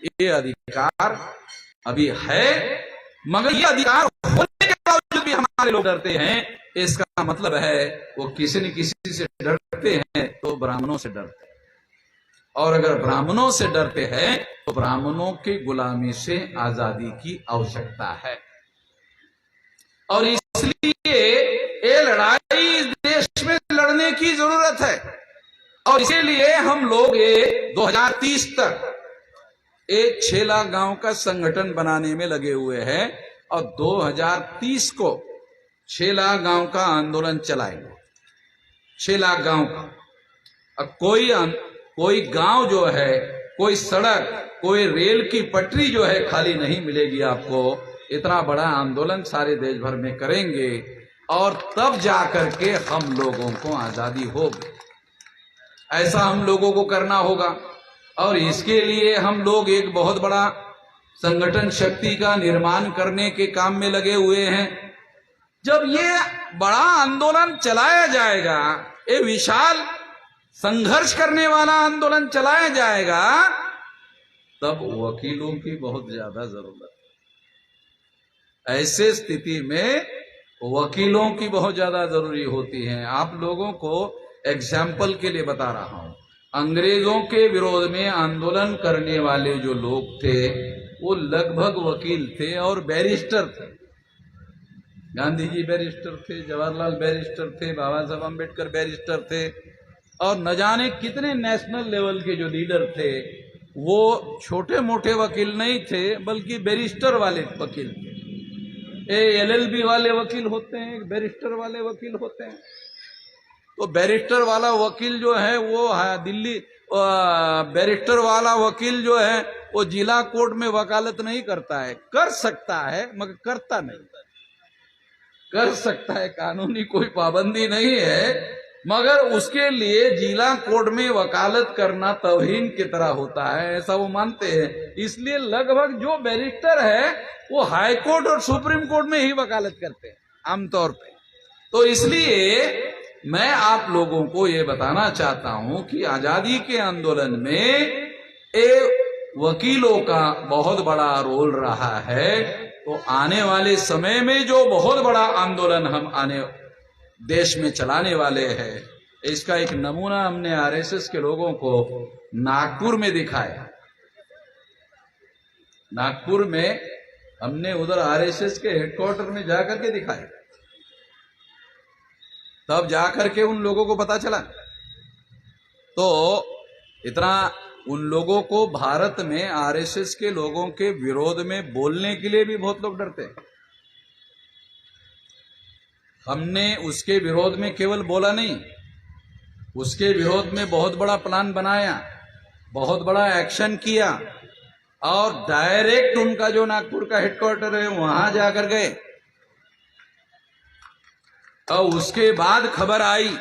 ये अधिकार अभी है, मगर ये अधिकार होने के बावजूद भी हमारे लोग डरते हैं। इसका मतलब है वो किसी न किसी से डरते हैं, तो ब्राह्मणों से डरते हैं। और अगर ब्राह्मणों से डरते हैं तो ब्राह्मणों की गुलामी से आजादी की आवश्यकता है। और इसलिए ये लड़ाई इस देश में लड़ने की जरूरत है। और इसलिए हम लोग 2030 तक एक 6 लाख गांव का संगठन बनाने में लगे हुए हैं, और 2030 को 6 लाख गांव का आंदोलन चलाएंगे। 6 लाख गांव का। अब कोई गांव जो है, कोई सड़क, कोई रेल की पटरी जो है खाली नहीं मिलेगी आपको। इतना बड़ा आंदोलन सारे देश भर में करेंगे, और तब जाकर के हम लोगों को आजादी होगी। ऐसा हम लोगों को करना होगा, और इसके लिए हम लोग एक बहुत बड़ा संगठन शक्ति का निर्माण करने के काम में लगे हुए हैं। जब ये बड़ा आंदोलन चलाया जाएगा, ये विशाल संघर्ष करने वाला आंदोलन चलाया जाएगा, तब वकीलों की बहुत ज्यादा जरूरत है। ऐसे स्थिति में वकीलों की बहुत ज्यादा जरूरी होती है। आप लोगों को एग्जाम्पल के लिए बता रहा हूं, अंग्रेजों के विरोध में आंदोलन करने वाले जो लोग थे वो लगभग वकील थे और बैरिस्टर थे। गांधी जी बैरिस्टर थे, जवाहरलाल बैरिस्टर थे, बाबा साहब अम्बेडकर बैरिस्टर थे, और न जाने कितने नेशनल लेवल के जो लीडर थे वो छोटे मोटे वकील नहीं थे बल्कि बैरिस्टर वाले वकील थे। LLB वाले वकील होते हैं, बैरिस्टर वाले वकील होते हैं। तो बैरिस्टर वाला वकील जो है वो दिल्ली, बैरिस्टर वाला वकील जो है वो जिला कोर्ट में वकालत नहीं करता है, कर सकता है मगर करता नहीं। कर सकता है, कानूनी कोई पाबंदी नहीं है, मगर उसके लिए जिला कोर्ट में वकालत करना तौहीन की तरह होता है, ऐसा वो मानते हैं। इसलिए लगभग जो बैरिस्टर है वो हाई कोर्ट और सुप्रीम कोर्ट में ही वकालत करते हैं आमतौर पे। तो इसलिए मैं आप लोगों को ये बताना चाहता हूं कि आजादी के आंदोलन में वकीलों का बहुत बड़ा रोल रहा है। तो आने वाले समय में जो बहुत बड़ा आंदोलन हम देश में चलाने वाले हैं, इसका एक नमूना हमने RSS के लोगों को नागपुर में दिखाया। नागपुर में हमने उधर RSS के हेडक्वार्टर में जाकर के दिखाया, तब जाकर के उन लोगों को पता चला। तो इतना उन लोगों को भारत में RSS के लोगों के विरोध में बोलने के लिए भी बहुत लोग डरते हैं। हमने उसके विरोध में केवल बोला नहीं, उसके विरोध में बहुत बड़ा प्लान बनाया, बहुत बड़ा एक्शन किया, और डायरेक्ट उनका जो नागपुर का हेडक्वार्टर है वहां जाकर गए। और उसके बाद खबर आई,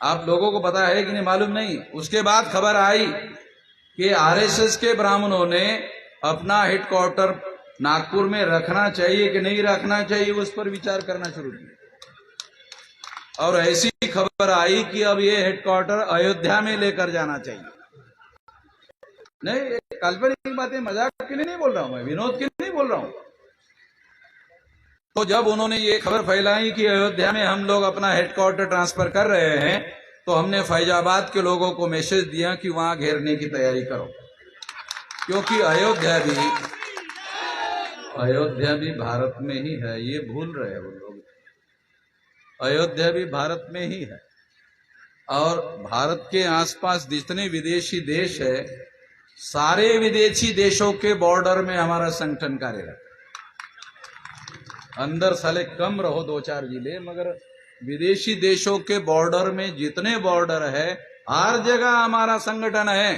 आप लोगों को पता है कि नहीं मालूम नहीं, उसके बाद खबर आई कि RSS के ब्राह्मणों ने अपना हेडक्वार्टर नागपुर में रखना चाहिए कि नहीं रखना चाहिए उस पर विचार करना शुरू किया। और ऐसी खबर आई कि अब ये हेडक्वार्टर अयोध्या में लेकर जाना चाहिए। नहीं, काल्पनिक बातें, मजाक के लिए नहीं बोल रहा हूं मैं, विनोद के लिए नहीं बोल रहा हूं। तो जब उन्होंने ये खबर फैलाई कि अयोध्या में हम लोग अपना हेडक्वार्टर ट्रांसफर कर रहे हैं, तो हमने फैजाबाद के लोगों को मैसेज दिया कि वहां घेरने की तैयारी करो, क्योंकि अयोध्या भी भारत में ही है। ये भूल रहे हैं वो लोग, अयोध्या भी भारत में ही है। और भारत के आसपास जितने विदेशी देश है, सारे विदेशी देशों के बॉर्डर में हमारा संगठन कार्यरत। अंदर साले कम रहो 2-4 जिले, मगर विदेशी देशों के बॉर्डर में जितने बॉर्डर है हर जगह हमारा संगठन है।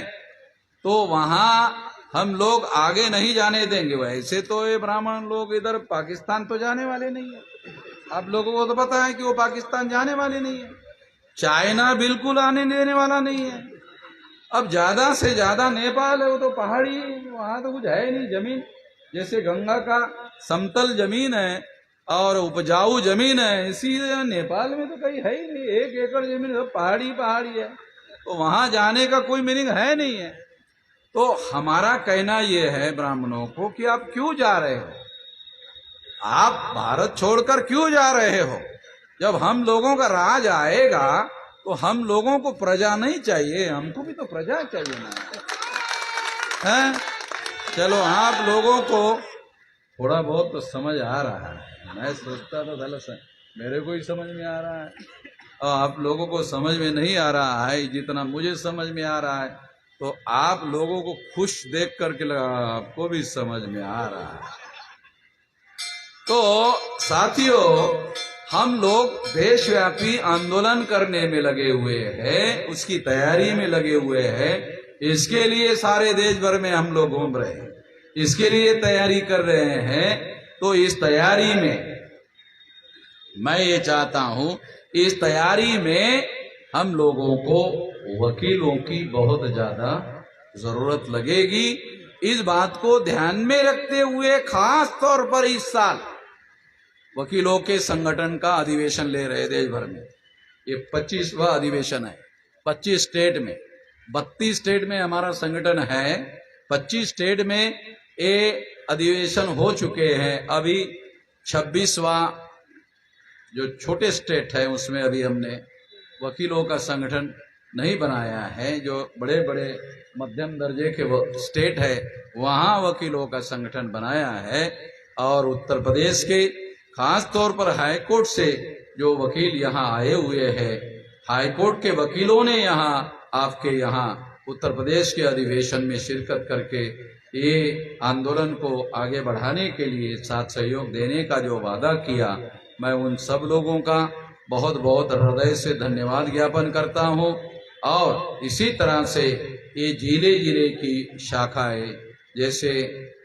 तो वहां हम लोग आगे नहीं जाने देंगे। वैसे तो ये ब्राह्मण लोग इधर पाकिस्तान तो जाने वाले नहीं है, आप लोगों को तो पता है कि वो पाकिस्तान जाने वाले नहीं है। चाइना बिल्कुल आने देने वाला नहीं है। अब ज्यादा से ज्यादा नेपाल है, वो तो पहाड़ी, वहां तो कुछ है नहीं जमीन। जैसे गंगा का समतल जमीन है और उपजाऊ जमीन है, इसी नेपाल में तो कहीं है ही नहीं। 1 एकड़ जमीन सब पहाड़ी है, तो वहां जाने का कोई मीनिंग है नहीं है। तो हमारा कहना यह है ब्राह्मणों को कि आप क्यों जा रहे हो, आप भारत छोड़कर क्यों जा रहे हो? जब हम लोगों का राज आएगा तो हम लोगों को प्रजा नहीं चाहिए, हमको भी तो प्रजा चाहिए ना है? चलो, आप लोगों को थोड़ा बहुत तो समझ आ रहा है। मैं सोचता था साला मेरे को ही समझ में आ रहा है, और आप लोगों को समझ में नहीं आ रहा है जितना मुझे समझ में आ रहा है। तो आप लोगों को खुश देख करके लगा आपको भी समझ में आ रहा है। तो साथियों, हम लोग देशव्यापी आंदोलन करने में लगे हुए हैं, उसकी तैयारी में लगे हुए हैं। इसके लिए सारे देश भर में हम लोग घूम रहे हैं, इसके लिए तैयारी कर रहे हैं। तो इस तैयारी में मैं ये चाहता हूं, इस तैयारी में हम लोगों को वकीलों की बहुत ज्यादा जरूरत लगेगी। इस बात को ध्यान में रखते हुए खास तौर पर इस साल वकीलों के संगठन का अधिवेशन ले रहे देश भर में। ये 25वां अधिवेशन है, 25 स्टेट में, 32 स्टेट में हमारा संगठन है। 25 स्टेट में ये अधिवेशन हो चुके हैं। अभी 26वां जो छोटे स्टेट है उसमें अभी हमने वकीलों का संगठन नहीं बनाया है। जो बड़े बड़े मध्यम दर्जे के स्टेट है वहाँ वकीलों का संगठन बनाया है। और उत्तर प्रदेश के खास तौर पर हाई कोर्ट से जो वकील यहाँ आए हुए हैं, हाई कोर्ट के वकीलों ने यहाँ आपके यहाँ उत्तर प्रदेश के अधिवेशन में शिरकत करके ये आंदोलन को आगे बढ़ाने के लिए साथ सहयोग देने का जो वादा किया, मैं उन सब लोगों का बहुत बहुत हृदय से धन्यवाद ज्ञापन करता हूँ। और इसी तरह से ये जिले जिले की शाखाएं, जैसे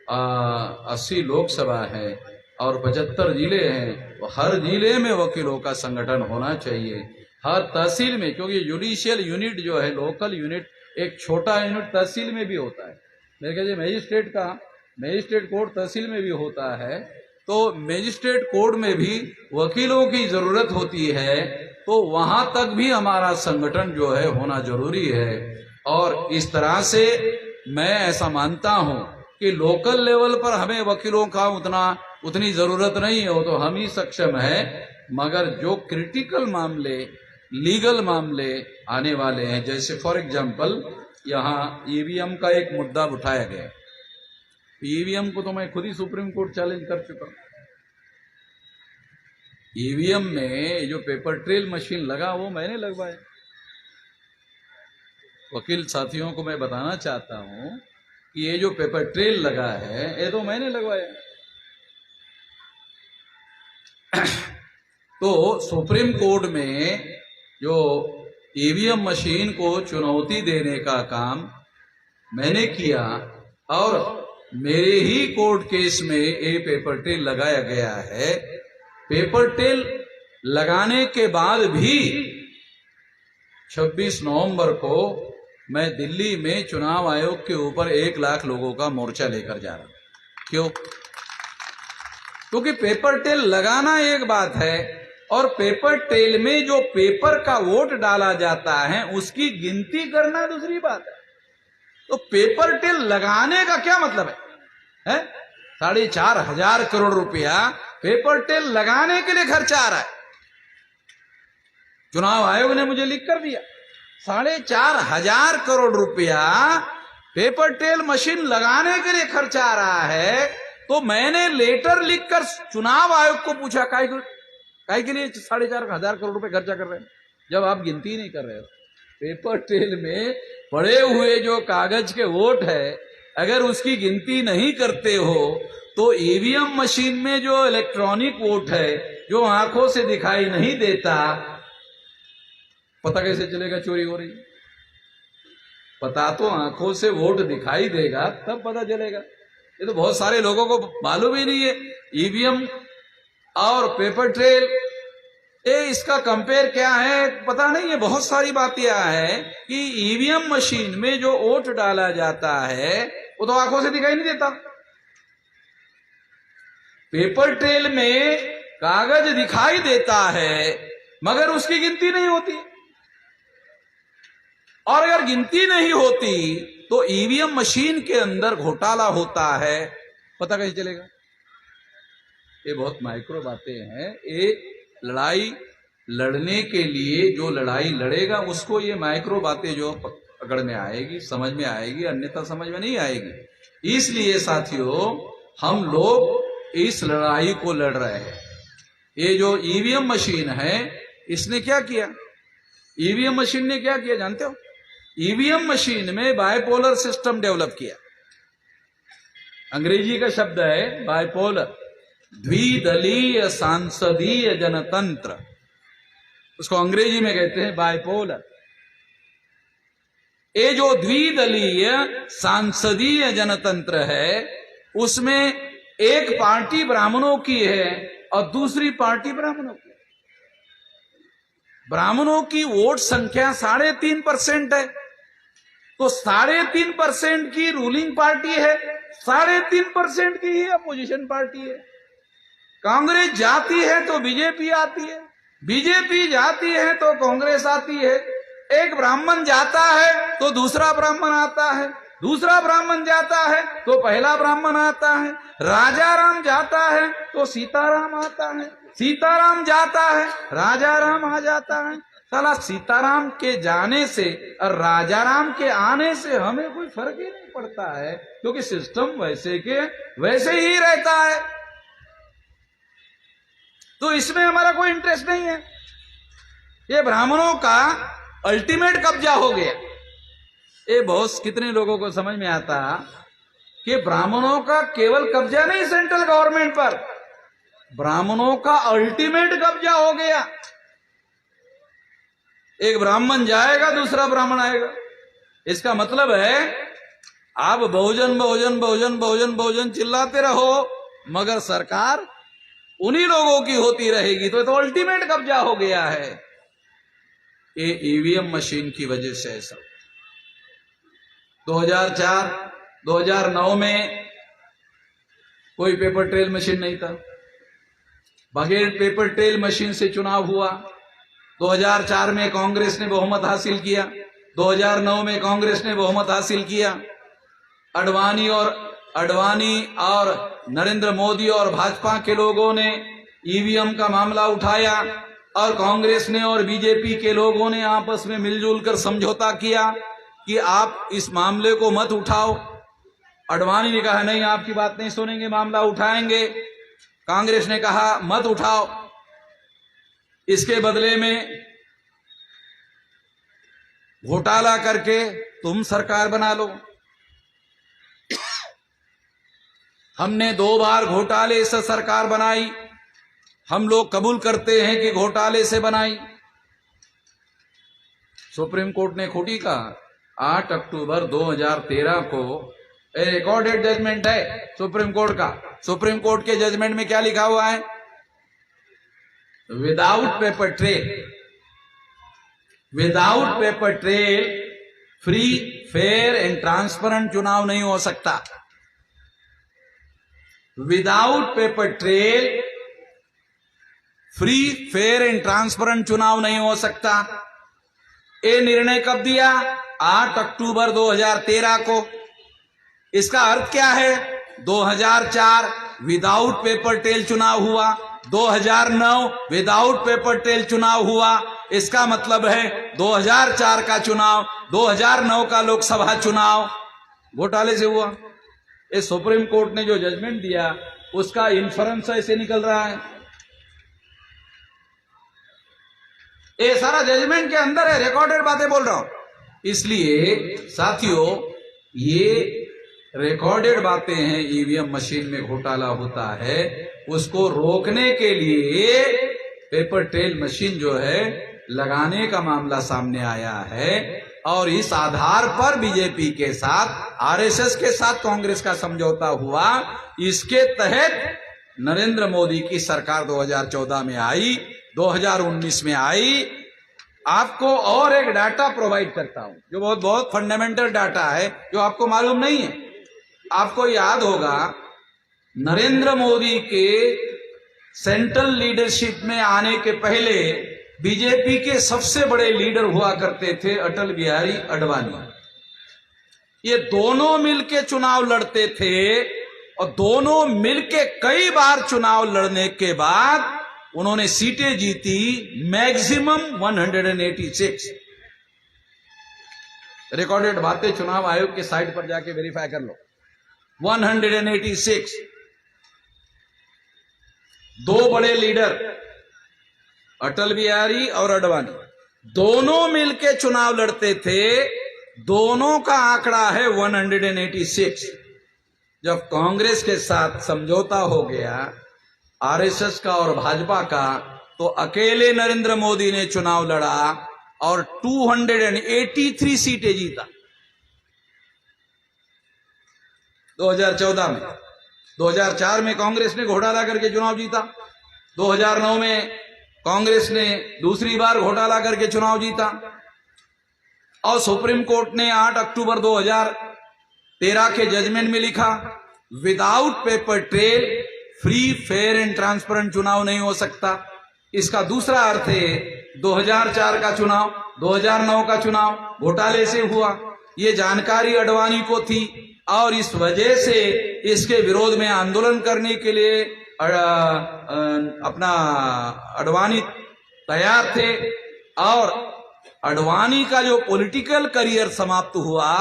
80 लोकसभा है और 75 जिले हैं, तो हर जिले में वकीलों का संगठन होना चाहिए, हर तहसील में। क्योंकि जुडिशियल यूनिट जो है, लोकल यूनिट, एक छोटा यूनिट तहसील में भी होता है। मेरे ख्याल से मजिस्ट्रेट कोर्ट तहसील में भी होता है। तो मजिस्ट्रेट कोर्ट में भी वकीलों की जरूरत होती है, तो वहां तक भी हमारा संगठन जो है होना जरूरी है। और इस तरह से मैं ऐसा मानता हूं कि लोकल लेवल पर हमें वकीलों का उतनी जरूरत नहीं है, वो तो हम ही सक्षम है। मगर जो क्रिटिकल मामले, लीगल मामले आने वाले हैं, जैसे फॉर एग्जाम्पल यहाँ ईवीएम का एक मुद्दा उठाया गया। ईवीएम को तो मैं खुद ही सुप्रीम कोर्ट चैलेंज कर चुका हूं। ईवीएम में जो पेपर ट्रेल मशीन लगा वो मैंने लगवाया। वकील साथियों को मैं बताना चाहता हूं कि ये जो पेपर ट्रेल लगा है ये तो मैंने लगवाया। तो सुप्रीम कोर्ट में जो ईवीएम मशीन को चुनौती देने का काम मैंने किया और मेरे ही कोर्ट केस में ये पेपर ट्रेल लगाया गया है। पेपर ट्रेल लगाने के बाद भी 26 नवंबर को मैं दिल्ली में चुनाव आयोग के ऊपर 1 लाख लोगों का मोर्चा लेकर जा रहा हूं। क्यों? क्योंकि पेपर ट्रेल लगाना एक बात है और पेपर ट्रेल में जो पेपर का वोट डाला जाता है उसकी गिनती करना दूसरी बात है। तो पेपर ट्रेल लगाने का क्या मतलब है? 4,500 करोड़ रुपया पेपर ट्रेल लगाने के लिए खर्चा आ रहा है। चुनाव आयोग ने मुझे लिख कर दिया 4,500 करोड़ रुपया पेपर ट्रेल मशीन लगाने के लिए खर्चा आ रहा है। तो मैंने लेटर लिखकर चुनाव आयोग को पूछा, काहे के लिए 4,500 करोड़ रुपए खर्चा कर रहे हैं जब आप गिनती नहीं कर रहे हो? पेपर ट्रेल में पड़े हुए जो कागज के वोट है अगर उसकी गिनती नहीं करते हो तो ईवीएम मशीन में जो इलेक्ट्रॉनिक वोट है जो आंखों से दिखाई नहीं देता, पता कैसे चलेगा चोरी हो रही? पता तो आंखों से वोट दिखाई देगा तब पता चलेगा। ये तो बहुत सारे लोगों को मालूम ही नहीं है ईवीएम और पेपर ट्रेल। इसका कंपेयर क्या है पता नहीं है। बहुत सारी बातें है कि ईवीएम मशीन में जो वोट डाला जाता है वो तो आंखों से दिखाई नहीं देता। पेपर ट्रेल में कागज दिखाई देता है मगर उसकी गिनती नहीं होती, और अगर गिनती नहीं होती तो ईवीएम मशीन के अंदर घोटाला होता है, पता कैसे चलेगा? ये बहुत माइक्रो बातें हैं। ये लड़ाई लड़ने के लिए जो लड़ाई लड़ेगा उसको ये माइक्रो बातें जो पकड़ में आएगी, समझ में आएगी, अन्यथा समझ में नहीं आएगी। इसलिए साथियों हम लोग इस लड़ाई को लड़ रहे हैं। ये जो ईवीएम मशीन है इसने क्या किया? ईवीएम मशीन ने क्या किया जानते हो? ईवीएम मशीन में बाइपोलर सिस्टम डेवलप किया। अंग्रेजी का शब्द है बाइपोलर, द्विदलीय सांसदीय जनतंत्र, उसको अंग्रेजी में कहते हैं बाइपोलर। ये जो द्विदलीय सांसदीय जनतंत्र है उसमें एक पार्टी ब्राह्मणों की है और दूसरी पार्टी ब्राह्मणों की। ब्राह्मणों की वोट संख्या 3.5% है, तो 3.5% की रूलिंग पार्टी है, 3.5% की ही अपोजिशन पार्टी है। कांग्रेस जाती है तो बीजेपी आती है, बीजेपी जाती है तो कांग्रेस आती है। एक ब्राह्मण जाता है तो दूसरा ब्राह्मण आता है, दूसरा ब्राह्मण जाता है तो पहला ब्राह्मण आता है, राजा राम जाता है तो सीताराम आता है, सीताराम जाता है राजा राम आ जाता है। साला सीताराम के जाने से और राजा राम के आने से हमें कोई फर्क ही नहीं पड़ता है, क्योंकि सिस्टम वैसे के वैसे ही रहता है। तो इसमें हमारा कोई इंटरेस्ट नहीं है। ये ब्राह्मणों का अल्टीमेट कब्जा हो गया। ये बहुत कितने लोगों को समझ में आता कि ब्राह्मणों का केवल कब्जा नहीं सेंट्रल गवर्नमेंट पर, ब्राह्मणों का अल्टीमेट कब्जा हो गया। एक ब्राह्मण जाएगा दूसरा ब्राह्मण आएगा। इसका मतलब है आप बहुजन बहुजन बहुजन बहुजन बहुजन चिल्लाते रहो, मगर सरकार उन्हीं लोगों की होती रहेगी। तो अल्टीमेट कब्जा हो गया है। ये ईवीएम मशीन की वजह से ऐसा 2004 2009 में कोई पेपर ट्रेल मशीन नहीं था, बगैर पेपर ट्रेल मशीन से चुनाव हुआ। 2004 में कांग्रेस ने बहुमत हासिल किया, 2009 में कांग्रेस ने बहुमत हासिल किया। अडवाणी और नरेंद्र मोदी और भाजपा के लोगों ने ईवीएम का मामला उठाया और कांग्रेस ने और बीजेपी के लोगों ने आपस में मिलजुल कर समझौता किया कि आप इस मामले को मत उठाओ। अडवाणी ने कहा नहीं, आपकी बात नहीं सुनेंगे, मामला उठाएंगे। कांग्रेस ने कहा मत उठाओ, इसके बदले में घोटाला करके तुम सरकार बना लो। हमने 2 बार घोटाले से सरकार बनाई, हम लोग कबूल करते हैं कि घोटाले से बनाई। सुप्रीम कोर्ट ने खोटी कहा। 8 अक्टूबर 2013 को रिकॉर्डेड जजमेंट है सुप्रीम कोर्ट का। सुप्रीम कोर्ट के जजमेंट में क्या लिखा हुआ है? Without paper trail free fair and transparent चुनाव नहीं हो सकता। Without paper trail free fair and transparent चुनाव नहीं हो सकता। ये निर्णय कब दिया? 8 अक्टूबर 2013 को। इसका अर्थ क्या है? 2004 विदाउट पेपर ट्रेल चुनाव हुआ, 2009 विदाउट पेपर ट्रेल चुनाव हुआ। इसका मतलब है 2004 का चुनाव, 2009 का लोकसभा चुनाव घोटाले से हुआ। इस सुप्रीम कोर्ट ने जो जजमेंट दिया उसका इन्फरेंस ऐसे निकल रहा है। ये सारा जजमेंट के अंदर है, रिकॉर्डेड बातें बोल रहा हूं। इसलिए साथियों, ये रिकॉर्डेड बातें हैं। ईवीएम मशीन में घोटाला होता है, उसको रोकने के लिए पेपर ट्रेल मशीन जो है लगाने का मामला सामने आया है। और इस आधार पर बीजेपी के साथ, आरएसएस के साथ कांग्रेस का समझौता हुआ। इसके तहत नरेंद्र मोदी की सरकार 2014 में आई, 2019 में आई। आपको और एक डाटा प्रोवाइड करता हूं जो बहुत फंडामेंटल डाटा है, जो आपको मालूम नहीं है। आपको याद होगा, नरेंद्र मोदी के सेंट्रल लीडरशिप में आने के पहले बीजेपी के सबसे बड़े लीडर हुआ करते थे अटल बिहारी अडवाणी। ये दोनों मिलके चुनाव लड़ते थे और दोनों मिलके कई बार चुनाव लड़ने के बाद उन्होंने सीटें जीती, मैक्सिमम 186। रिकॉर्डेड बातें चुनाव आयोग के साइट पर जाके वेरीफाई कर लो। 186। 2 बड़े लीडर अटल बिहारी और अडवाणी दोनों मिलके चुनाव लड़ते थे। दोनों का आंकड़ा है 186। जब कांग्रेस के साथ समझौता हो गया आरएसएस का और भाजपा का, तो अकेले नरेंद्र मोदी ने चुनाव लड़ा और 283 सीटें जीता 2014 में। 2004 में कांग्रेस ने घोटाला करके चुनाव जीता, 2009 में कांग्रेस ने दूसरी बार घोटाला करके चुनाव जीता। और सुप्रीम कोर्ट ने 8 अक्टूबर 2013 के जजमेंट में लिखा, without paper trail free fair and transparent चुनाव नहीं हो सकता। इसका दूसरा अर्थ है 2004 का चुनाव, 2009 का चुनाव घोटाले से हुआ। ये जानकारी आडवाणी को थी और इस वजह से इसके विरोध में आंदोलन करने के लिए अपना आडवाणी तैयार थे। और आडवाणी का जो पॉलिटिकल करियर समाप्त हुआ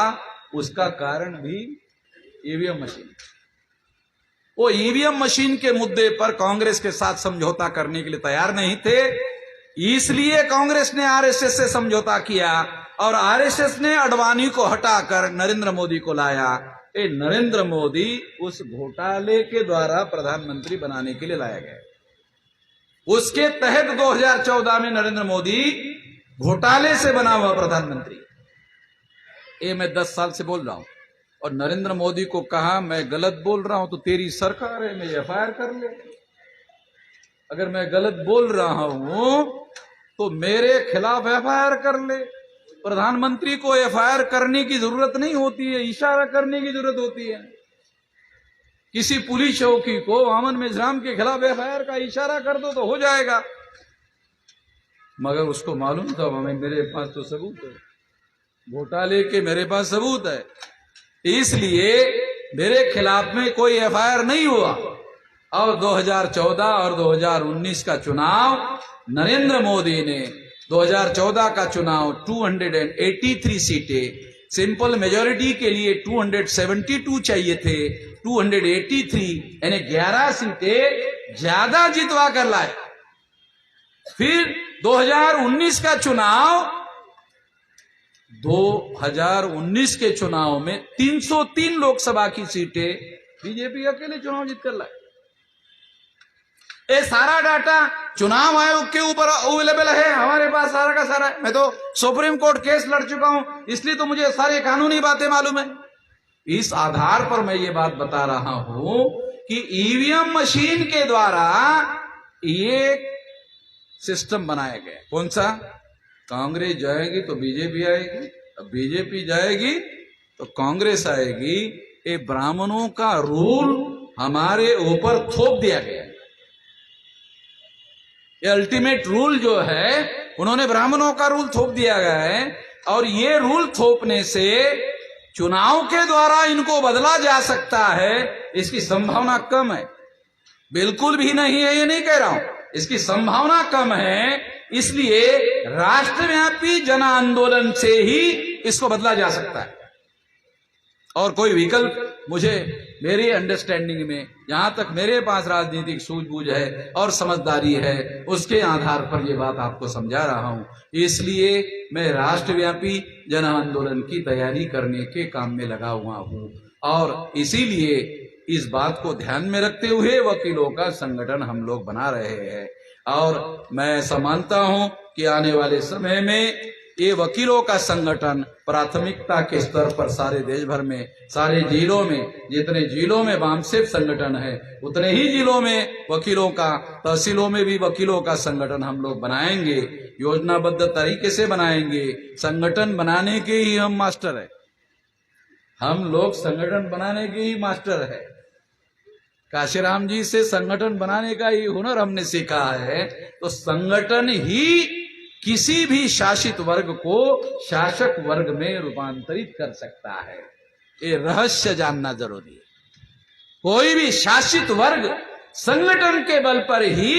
उसका कारण भी ईवीएम मशीन। वो ईवीएम मशीन के मुद्दे पर कांग्रेस के साथ समझौता करने के लिए तैयार नहीं थे, इसलिए कांग्रेस ने आरएसएस से समझौता किया और आरएसएस ने आडवाणी को हटाकर नरेंद्र मोदी को लाया। ये नरेंद्र मोदी उस घोटाले के द्वारा प्रधानमंत्री बनाने के लिए लाया गया। उसके तहत 2014 में नरेंद्र मोदी घोटाले से बना हुआ प्रधानमंत्री। ये मैं 10 साल से बोल रहा हूं और नरेंद्र मोदी को कहा मैं गलत बोल रहा हूं तो तेरी सरकार है, मैं एफआईआर कर ले। अगर मैं गलत बोल रहा हूं तो मेरे खिलाफ एफआईआर कर ले। प्रधानमंत्री को एफआईआर करने की जरूरत नहीं होती है, इशारा करने की जरूरत होती है। किसी पुलिस चौकी को अमन मिजराम के खिलाफ एफआईआर का इशारा कर दो तो हो जाएगा, मगर उसको मालूम था मेरे पास तो सबूत है, घोटाले के मेरे पास सबूत है, इसलिए मेरे खिलाफ में कोई एफआईआर नहीं हुआ। और 2014 और 2019 का चुनाव नरेंद्र मोदी ने 2014 का चुनाव 283 सीटें, सिंपल मेजॉरिटी के लिए 272 चाहिए थे, 283 यानी 11 सीटें ज्यादा जितवा कर लाए। फिर 2019 का चुनाव, 2019 के चुनाव में 303 लोकसभा की सीटें बीजेपी अकेले चुनाव जीत कर लाए। ये सारा डाटा चुनाव आयोग के ऊपर अवेलेबल है, हमारे पास सारा का सारा है। मैं तो सुप्रीम कोर्ट केस लड़ चुका हूं, इसलिए तो मुझे सारी कानूनी बातें मालूम है। इस आधार पर मैं ये बात बता रहा हूं कि ईवीएम मशीन के द्वारा ये सिस्टम बनाया गया। कौन सा? कांग्रेस जाएगी तो बीजेपी आएगी, अब बीजेपी जाएगी तो कांग्रेस आएगी। ये ब्राह्मणों का रूल हमारे ऊपर थोप दिया गया। ये अल्टीमेट रूल जो है उन्होंने ब्राह्मणों का रूल थोप दिया गया है और ये रूल थोपने से चुनाव के द्वारा इनको बदला जा सकता है, इसकी संभावना कम है। बिल्कुल भी नहीं है ये नहीं कह रहा हूं, इसकी संभावना कम है। इसलिए राष्ट्रव्यापी जन आंदोलन से ही इसको बदला जा सकता है और कोई विकल्प मुझे मेरी अंडरस्टैंडिंग में, जहां तक मेरे पास राजनीतिक सूझबूझ है और समझदारी है, उसके आधार पर यह बात आपको समझा रहा हूं। इसलिए मैं राष्ट्रव्यापी जन आंदोलन की तैयारी करने के काम में लगा हुआ हूं और इसीलिए इस बात को ध्यान में रखते हुए वकीलों का संगठन हम लोग बना रहे हैं। और मैं ऐसा मानता हूं कि आने वाले समय में ये वकीलों का संगठन प्राथमिकता के स्तर पर सारे देश भर में, सारे जिलों में, जितने जिलों में वामसेफ संगठन है उतने ही जिलों में वकीलों का, तहसीलों में भी वकीलों का संगठन हम लोग बनाएंगे, योजनाबद्ध तरीके से बनाएंगे। संगठन बनाने के ही हम मास्टर है, हम लोग संगठन बनाने के ही मास्टर है। काशीराम जी से संगठन बनाने का ही हुनर हमने सीखा है। तो संगठन ही किसी भी शासित वर्ग को शासक वर्ग में रूपांतरित कर सकता है, ये रहस्य जानना जरूरी है। कोई भी शासित वर्ग संगठन के बल पर ही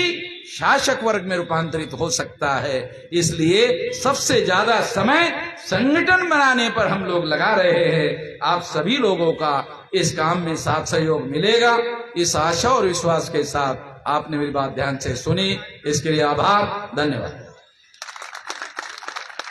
शासक वर्ग में रूपांतरित हो सकता है। इसलिए सबसे ज्यादा समय संगठन बनाने पर हम लोग लगा रहे हैं। आप सभी लोगों का इस काम में साथ सहयोग मिलेगा, इस आशा और विश्वास के साथ आपने मेरी बात ध्यान से सुनी, इसके लिए आभार, धन्यवाद।